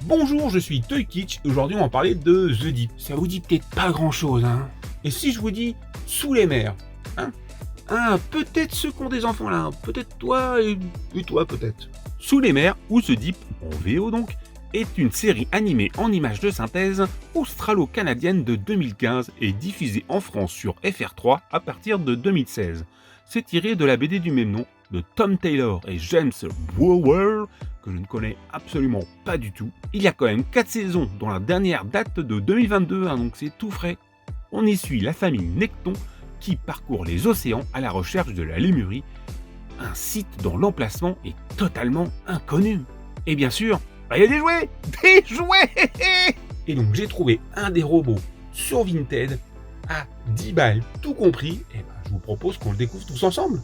Bonjour, je suis Toykitch et aujourd'hui on va parler de The Deep. Ça vous dit peut-être pas grand chose, hein. Et si je vous dis Sous les mers, hein? Peut-être ceux qui ont des enfants là, peut-être toi et toi peut-être. Sous les mers, ou The Deep, en VO donc, est une série animée en images de synthèse australo-canadienne de 2015 et diffusée en France sur FR3 à partir de 2016. C'est tiré de la BD du même nom de Tom Taylor et James Woower, que je ne connais absolument pas du tout. Il y a quand même 4 saisons, dont la dernière date de 2022, donc c'est tout frais. On y suit la famille Necton qui parcourt les océans à la recherche de la Lémurie, un site dont l'emplacement est totalement inconnu. Et bien sûr, il y a des jouets. Et donc j'ai trouvé un des robots sur Vinted à 10 balles tout compris, et je vous propose qu'on le découvre tous ensemble.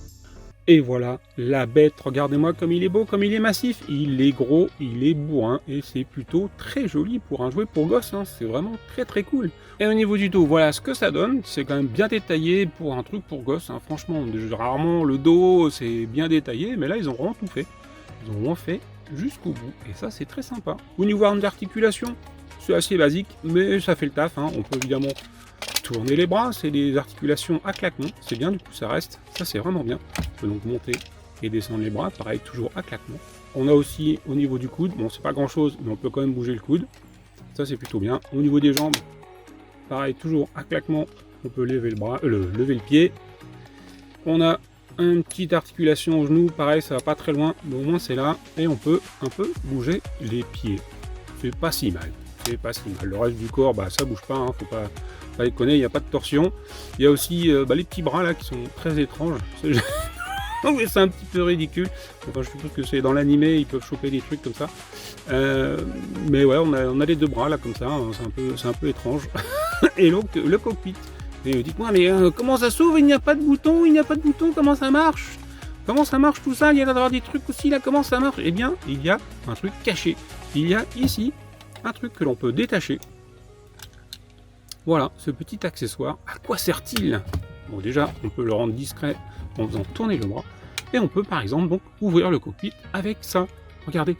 Et voilà, la bête, regardez-moi comme il est beau, comme il est massif, il est gros, il est bourrin, et c'est plutôt très joli pour un jouet pour gosse, hein. C'est vraiment très très cool. Et au niveau du dos, voilà ce que ça donne, c'est quand même bien détaillé pour un truc pour gosse, hein. Franchement, rarement le dos c'est bien détaillé, mais là ils ont vraiment tout fait. Ils ont vraiment fait jusqu'au bout, et ça c'est très sympa. Au niveau arme d'articulation, c'est assez basique, mais ça fait le taf, hein. On peut évidemment tourner les bras, c'est des articulations à claquement, c'est bien, du coup ça reste, ça c'est vraiment bien. On peut donc monter et descendre les bras, pareil, toujours à claquement. On a aussi au niveau du coude, bon c'est pas grand chose, mais on peut quand même bouger le coude, ça c'est plutôt bien. Au niveau des jambes, pareil, toujours à claquement, on peut lever le bras, lever le pied. On a une petite articulation au genou, pareil, ça va pas très loin, mais au moins c'est là, et on peut un peu bouger les pieds. C'est pas si mal, c'est pas si mal. Le reste du corps, ça bouge pas, hein, faut pas déconner, il n'y a pas de torsion. Il y a aussi les petits bras là qui sont très étranges. C'est un petit peu ridicule. Enfin, je suppose que c'est dans l'animé, ils peuvent choper des trucs comme ça. Mais ouais, on a les deux bras là comme ça, hein, c'est un peu étrange. Et donc le cockpit. Et dites-moi, mais comment ça s'ouvre? Il n'y a pas de bouton, comment ça marche? Comment ça marche tout ça? Il y a d'avoir des trucs aussi là, comment ça marche? Eh bien, il y a un truc caché. Il y a ici un truc que l'on peut détacher. Voilà, ce petit accessoire, à quoi sert-il? Bon, déjà, on peut le rendre discret en faisant tourner le bras, et on peut par exemple donc ouvrir le cockpit avec ça. Regardez.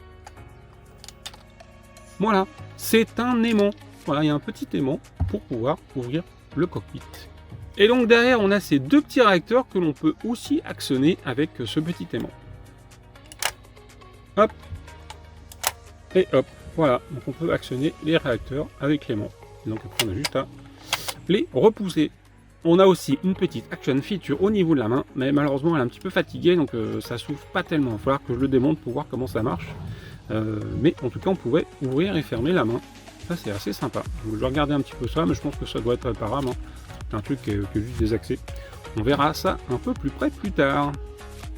Voilà, c'est un aimant. Voilà, il y a un petit aimant pour pouvoir ouvrir le cockpit. Et donc derrière, on a ces deux petits réacteurs que l'on peut aussi actionner avec ce petit aimant. Hop. Et hop. Voilà, donc on peut actionner les réacteurs avec l'aimant. Donc après on a juste à les repousser. On a aussi une petite action feature au niveau de la main, mais malheureusement elle est un petit peu fatiguée, donc ça s'ouvre pas tellement. Il va falloir que je le démonte pour voir comment ça marche. Mais en tout cas on pouvait ouvrir et fermer la main. Ça c'est assez sympa. Donc, je vais regarder un petit peu ça, mais je pense que ça doit être réparable, hein. C'est un truc qui est juste des accès. On verra ça un peu plus près plus tard.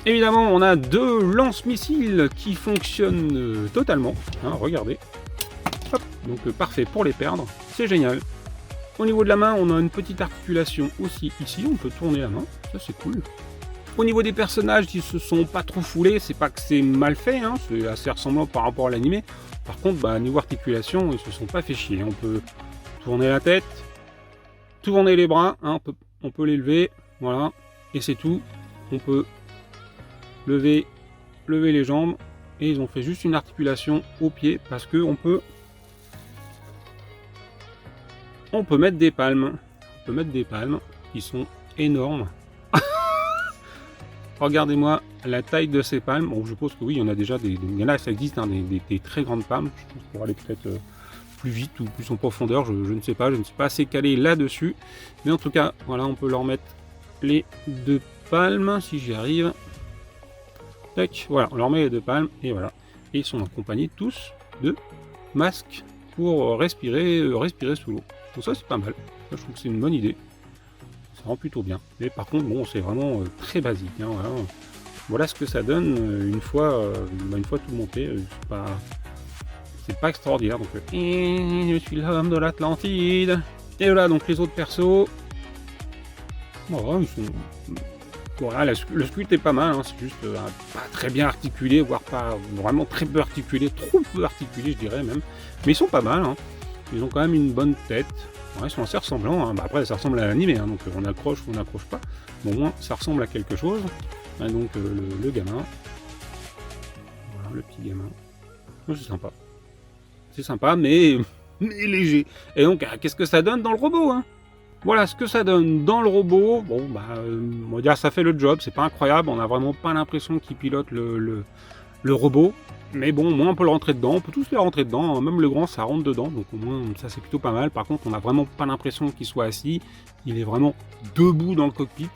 Évidemment on a deux lance-missiles qui fonctionnent totalement, hein, regardez. Hop, donc parfait pour les perdre, c'est génial. Au niveau de la main, on a une petite articulation aussi ici, on peut tourner la main, ça c'est cool. Au niveau des personnages, ils se sont pas trop foulés, c'est pas que c'est mal fait, hein, c'est assez ressemblant par rapport à l'animé. Par contre, niveau articulation, ils se sont pas fait chier. On peut tourner la tête, tourner les bras, hein, on peut les lever, voilà, et c'est tout. On peut lever les jambes, et ils ont fait juste une articulation au pied, parce que on peut mettre des palmes. On peut mettre des palmes qui sont énormes. Regardez-moi la taille de ces palmes. Bon, je pense que oui, il y en a déjà il y en a, ça existe, hein, des très grandes palmes. Je pense pour aller peut-être plus vite ou plus en profondeur. Je ne sais pas, je ne suis pas assez calé là-dessus. Mais en tout cas, voilà, on peut leur mettre les deux palmes si j'y arrive. Tac, voilà, on leur met les deux palmes et voilà. Et ils sont accompagnés tous de masques pour respirer sous l'eau. Donc ça c'est pas mal, ça, je trouve que c'est une bonne idée, ça rend plutôt bien. Mais par contre bon, c'est vraiment très basique, hein, voilà ce que ça donne une fois tout monté. C'est pas extraordinaire, donc je suis l'homme de l'Atlantide. Et voilà, donc les autres persos, voilà, ils sont... Voilà, le squelette est pas mal, hein, c'est juste pas très bien articulé, voire pas vraiment très peu articulé, trop peu articulé je dirais même, mais ils sont pas mal, hein. Ils ont quand même une bonne tête. Ouais, ils sont assez ressemblants, hein. Après ça ressemble à l'animé, hein, donc on accroche ou on n'accroche pas. Bon, au moins ça ressemble à quelque chose. Hein, donc le gamin. Voilà, le petit gamin. Oh, c'est sympa. c'est sympa, mais léger. Et donc, qu'est-ce que ça donne dans le robot, hein? Voilà ce que ça donne dans le robot. Bon, on va dire ça fait le job, c'est pas incroyable, on n'a vraiment pas l'impression qu'il pilote le robot. Mais bon, au moins on peut le rentrer dedans, on peut tous les rentrer dedans, hein. Même le grand ça rentre dedans, donc au moins ça c'est plutôt pas mal. Par contre, on n'a vraiment pas l'impression qu'il soit assis, il est vraiment debout dans le cockpit.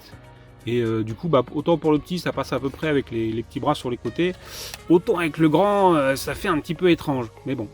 Et du coup, autant pour le petit, ça passe à peu près avec les petits bras sur les côtés, autant avec le grand, ça fait un petit peu étrange. Mais bon,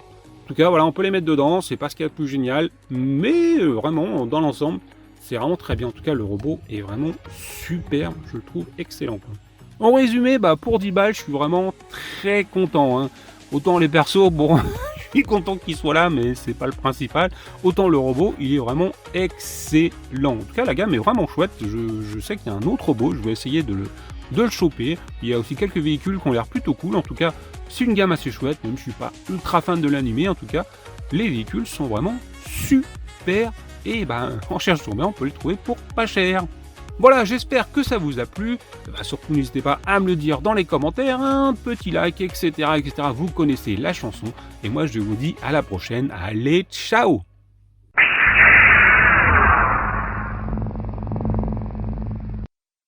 en tout cas, voilà, on peut les mettre dedans, c'est pas ce qu'il y a de plus génial, mais vraiment, dans l'ensemble, c'est vraiment très bien. En tout cas, le robot est vraiment super, je le trouve excellent, quoi. En résumé, pour 10 balles, je suis vraiment très content, hein. Autant les persos, bon, je suis content qu'ils soient là, mais c'est pas le principal. Autant le robot, il est vraiment excellent. En tout cas, la gamme est vraiment chouette. Je sais qu'il y a un autre robot, je vais essayer de le choper. Il y a aussi quelques véhicules qui ont l'air plutôt cool. En tout cas, c'est une gamme assez chouette, même si je suis pas ultra fan de l'animé. En tout cas, les véhicules sont vraiment super. Et en cherche sur bien, on peut les trouver pour pas cher. Voilà, j'espère que ça vous a plu. Surtout, n'hésitez pas à me le dire dans les commentaires, un petit like, etc., etc. Vous connaissez la chanson. Et moi, je vous dis à la prochaine. Allez, ciao!